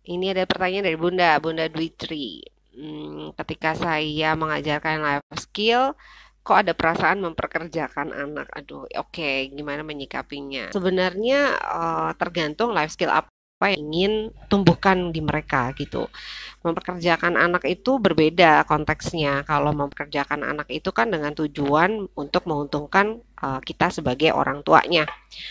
Ini ada pertanyaan dari Bunda Dwitri. Ketika saya mengajarkan life skill, kok ada perasaan memperkerjakan anak? Aduh, oke, gimana menyikapinya? Sebenarnya tergantung life skill apa yang ingin tumbuhkan di mereka gitu. Mempekerjakan anak itu berbeda konteksnya. Kalau mempekerjakan anak itu kan dengan tujuan untuk menguntungkan kita sebagai orang tuanya.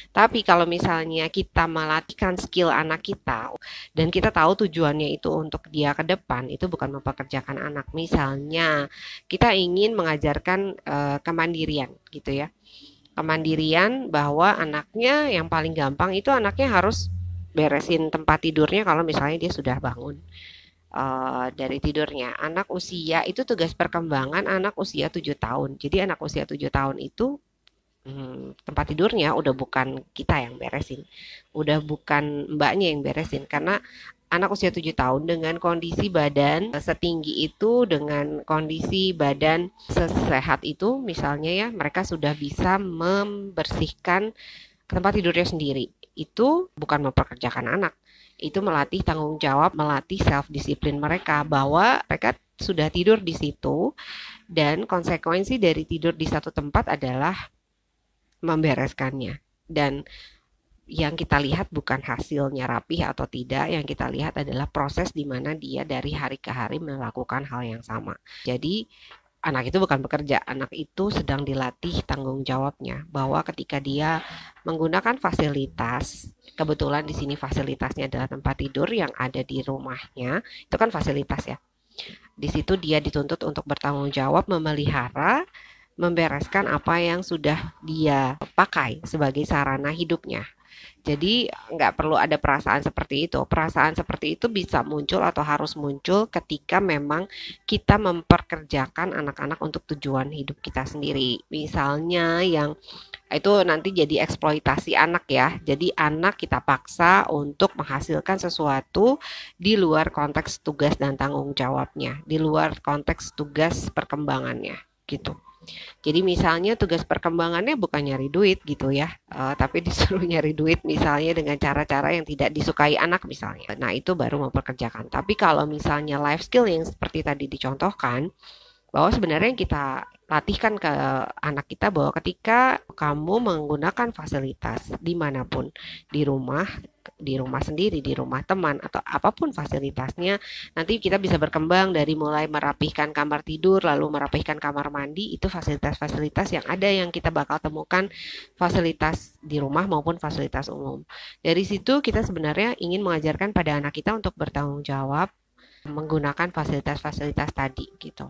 Tapi kalau misalnya kita melatihkan skill anak kita dan kita tahu tujuannya itu untuk dia ke depan, itu bukan mempekerjakan anak. Misalnya kita ingin mengajarkan kemandirian gitu ya. Kemandirian bahwa anaknya yang paling gampang itu anaknya harus beresin tempat tidurnya kalau misalnya dia sudah bangun dari tidurnya. Anak usia itu tugas perkembangan anak usia 7 tahun. Jadi anak usia 7 tahun itu tempat tidurnya udah bukan kita yang beresin, udah bukan mbaknya yang beresin karena anak usia 7 tahun dengan kondisi badan setinggi itu, dengan kondisi badan sesehat itu, misalnya ya, mereka sudah bisa membersihkan tempat tidurnya sendiri. Itu bukan memperkerjakan anak. Itu melatih tanggung jawab, melatih self disiplin mereka bahwa mereka sudah tidur di situ dan konsekuensi dari tidur di satu tempat adalah membereskannya. Dan yang kita lihat bukan hasilnya rapih atau tidak, yang kita lihat adalah proses di mana dia dari hari ke hari melakukan hal yang sama. Jadi anak itu bukan bekerja, anak itu sedang dilatih tanggung jawabnya bahwa ketika dia menggunakan fasilitas, kebetulan di sini fasilitasnya adalah tempat tidur yang ada di rumahnya, itu kan fasilitas ya. Di situ dia dituntut untuk bertanggung jawab memelihara, membereskan apa yang sudah dia pakai sebagai sarana hidupnya. Jadi nggak perlu ada perasaan seperti itu. Perasaan seperti itu bisa muncul atau harus muncul ketika memang kita memperkerjakan anak-anak untuk tujuan hidup kita sendiri. Misalnya yang itu nanti jadi eksploitasi anak ya. Jadi anak kita paksa untuk menghasilkan sesuatu di luar konteks tugas dan tanggung jawabnya, di luar konteks tugas perkembangannya gitu. Jadi misalnya tugas perkembangannya bukan nyari duit gitu ya, tapi disuruh nyari duit misalnya dengan cara-cara yang tidak disukai anak misalnya. Nah itu baru memperkerjakan. Tapi kalau misalnya life skill yang seperti tadi dicontohkan, bahwa sebenarnya yang kita latihkan ke anak kita bahwa ketika kamu menggunakan fasilitas dimanapun, di rumah, di rumah sendiri, di rumah teman, atau apapun fasilitasnya, nanti kita bisa berkembang dari mulai merapihkan kamar tidur, lalu merapihkan kamar mandi, itu fasilitas-fasilitas yang ada yang kita bakal temukan fasilitas di rumah maupun fasilitas umum. Dari situ kita sebenarnya ingin mengajarkan pada anak kita untuk bertanggung jawab menggunakan fasilitas-fasilitas tadi gitu.